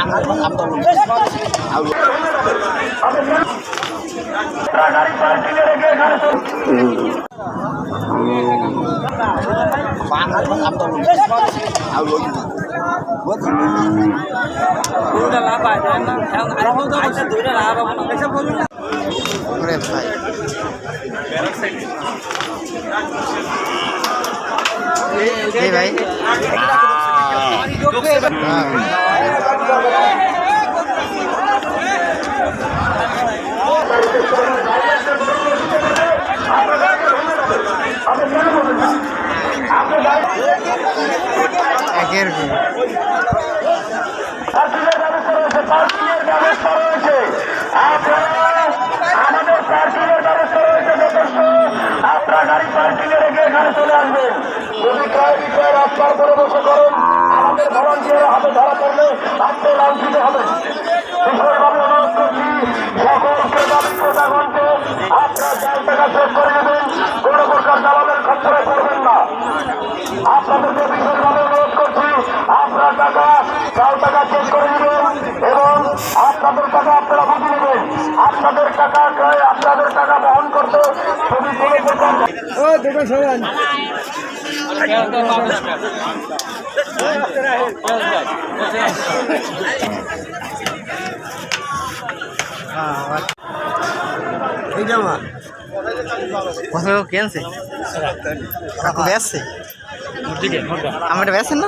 भाई আপনারা গাড়ি পার্কিং এ রেখে এখানে চলে আসবেন। যদি ক্রয় বিক্রয় রাস্তার করে বসে করেন, আমাদের ভলান্টিয়ার হাতে ধরা পড়লে আপনি লাঞ্ছিত হবেন। বিশেষভাবে অনুরোধ করছি সকল ক্রেতা বিক্রেতাগণকে আপনার চাল টাকা চেক করে নেবেন, কোন প্রকার দালালের খপ্পরে পড়বেন না। আপনাদেরকে বিশেষভাবে অনুরোধ করছি আপনার টাকা চাল টাকা চেক করে নেবেন এবং আপনাদের টাকা আপনারা বুঝে নেবেন। আপনাদের টাকা ক্রয় আপনাদের টাকা বহন করতে যদি কোনো প্রকার কেনছে আমার বেসেন না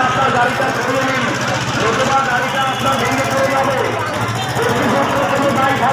আপনার গাড়িটা